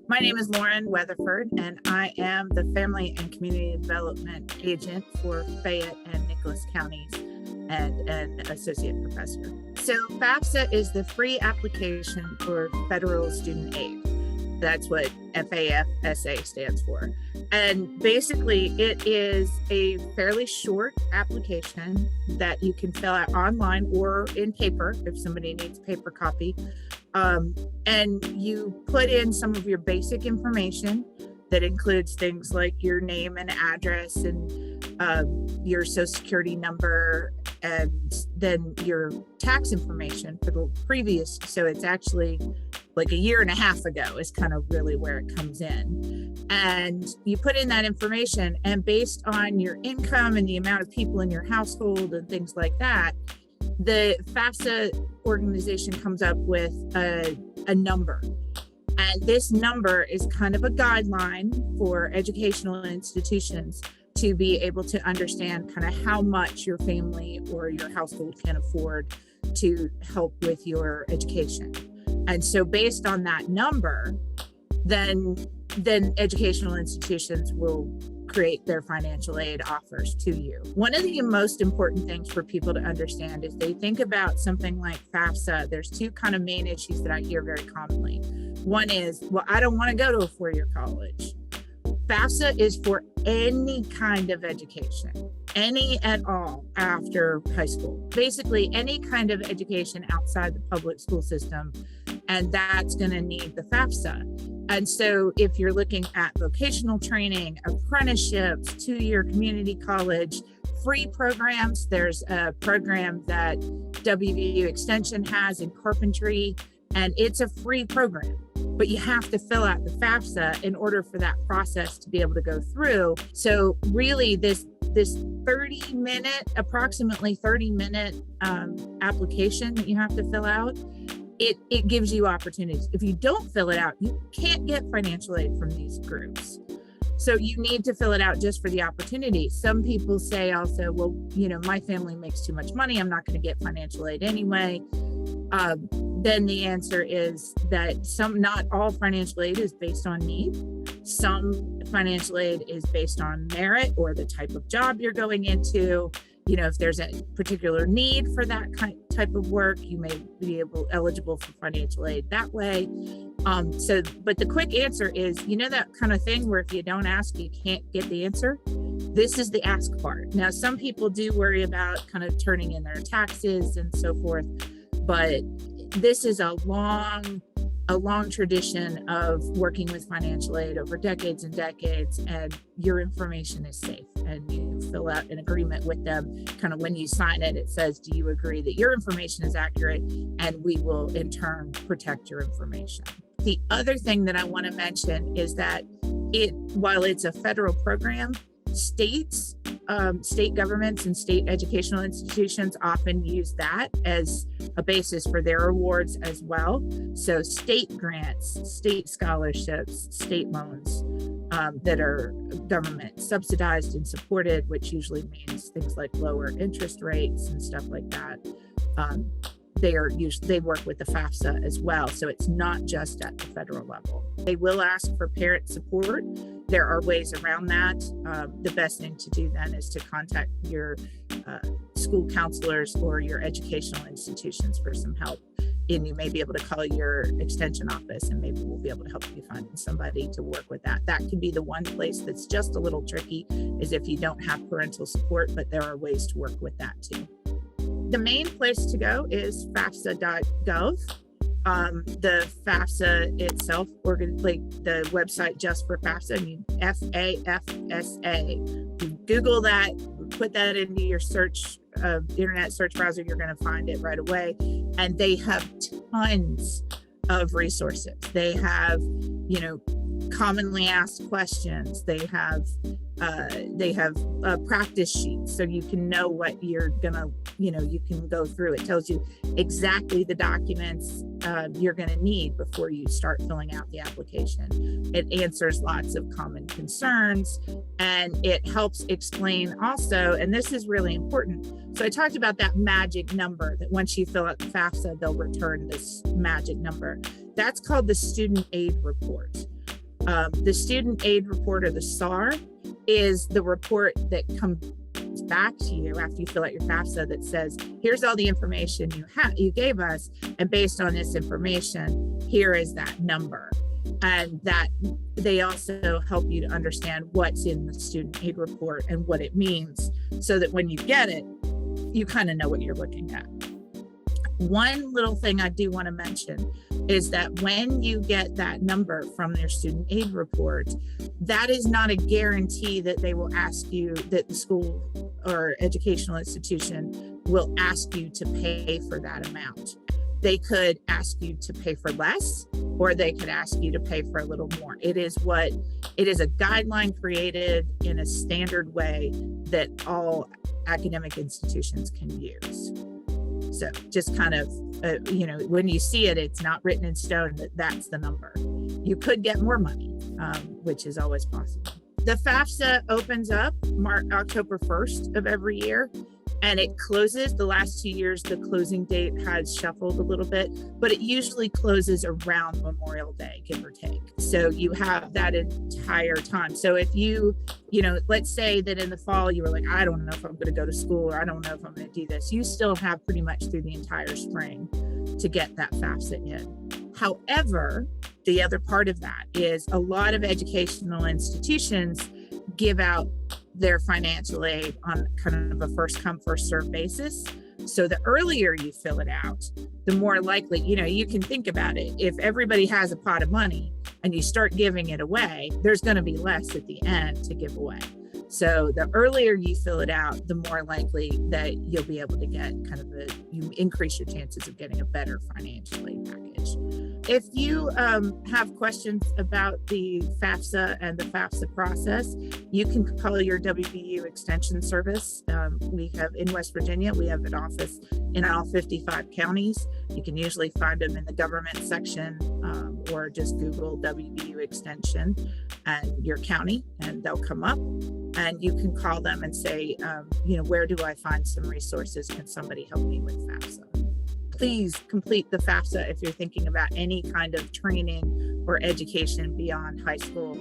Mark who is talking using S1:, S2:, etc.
S1: My name is Lauren Weatherford, and I am the Family and Community Development Agent for Fayette and Nicholas counties and an associate professor. So FAFSA is the free application for federal student aid. That's what FAFSA stands for. And basically, it is a fairly short application that you can fill out online or in paper if somebody needs a paper copy. And you put in some of your basic information that includes things like your name and address and your social security number, and then your tax information for the previous. So it's actually like a year and a half ago is kind of really where it comes in. And you put in that information, and based on your income and the amount of people in your household and things like that, the FAFSA organization comes up with a number. And this number is kind of a guideline for educational institutions to be able to understand kind of how much your family or your household can afford to help with your education. And so based on that number, then educational institutions will create their financial aid offers to you. One of the most important things for people to understand is they think about something like FAFSA. There's two kind of main issues that I hear very commonly. One is, well, I don't want to go to a four-year college. FAFSA is for any kind of education, any at all after high school. Basically, any kind of education outside the public school system, and that's going to need the FAFSA. And so if you're looking at vocational training, apprenticeships, two-year community college, free programs, there's a program that WVU Extension has in carpentry, and it's a free program. But you have to fill out the FAFSA in order for that process to be able to go through. So really this approximately 30-minute application that you have to fill out, it gives you opportunities. If you don't fill it out, you can't get financial aid from these groups. So you need to fill it out just for the opportunity. Some people say also, well, my family makes too much money, I'm not going to get financial aid anyway. Then the answer is that not all financial aid is based on need. Some financial aid is based on merit or the type of job you're going into. If there's a particular need for that type of work, you may be eligible for financial aid that way. But the quick answer is, that kind of thing where if you don't ask, you can't get the answer. This is the ask part. Now, some people do worry about kind of turning in their taxes and so forth, but this is a long tradition of working with financial aid over decades and decades, and your information is safe. And you fill out an agreement with them. Kind of when you sign it, it says, do you agree that your information is accurate? And we will in turn protect your information. The other thing that I want to mention is that while it's a federal program, state governments and state educational institutions often use that as a basis for their awards as well. So state grants, state scholarships, state loans that are government subsidized and supported, which usually means things like lower interest rates and stuff like that. They work with the FAFSA as well. So it's not just at the federal level. They will ask for parent support. There are ways around that. The best thing to do then is to contact your school counselors or your educational institutions for some help. And you may be able to call your extension office, and maybe we'll be able to help you find somebody to work with that. That could be the one place that's just a little tricky, is if you don't have parental support, but there are ways to work with that too. The main place to go is FAFSA.gov. The FAFSA itself, the website just for FAFSA, FAFSA. You Google that, put that into your internet search browser, you're going to find it right away. And they have tons of resources. They have, commonly asked questions. They have practice sheets, so you can know what you're gonna, you can go through. It tells you exactly the documents you're gonna need before you start filling out the application. It answers lots of common concerns, and it helps explain also, and this is really important. So I talked about that magic number, that once you fill out the FAFSA, they'll return this magic number. That's called the student aid report. The student aid report, or the SAR, is the report that comes back to you after you fill out your FAFSA that says, here's all the information you gave us, and based on this information, here is that number. And that they also help you to understand what's in the student aid report and what it means, so that when you get it, you kind of know what you're looking at. One little thing I do want to mention is that when you get that number from their student aid report, that is not a guarantee that they will ask you, that the school or educational institution will ask you to pay for that amount. They could ask you to pay for less, or they could ask you to pay for a little more. It is a guideline created in a standard way that all academic institutions can use. So just kind of, when you see it, it's not written in stone that that's the number. You could get more money, which is always possible. The FAFSA opens up October 1st of every year, and it closes. The last 2 years, the closing date has shuffled a little bit, but it usually closes around Memorial Day, give or take. So you have that entire time. So if let's say that in the fall, you were like, I don't know if I'm going to go to school, or I don't know if I'm going to do this. You still have pretty much through the entire spring to get that FAFSA in. However, the other part of that is a lot of educational institutions give out their financial aid on kind of a first come, first serve basis. So the earlier you fill it out, the more likely, you can think about it. If everybody has a pot of money and you start giving it away, there's going to be less at the end to give away. So the earlier you fill it out, the more likely that you'll be able to get you increase your chances of getting a better financial aid package. If you have questions about the FAFSA and the FAFSA process, you can call your WVU Extension Service. We have in West Virginia, we have an office in all 55 counties. You can usually find them in the government section, or just Google WVU Extension and your county, and they'll come up. And you can call them and say, where do I find some resources? Can somebody help me with FAFSA? Please complete the FAFSA if you're thinking about any kind of training or education beyond high school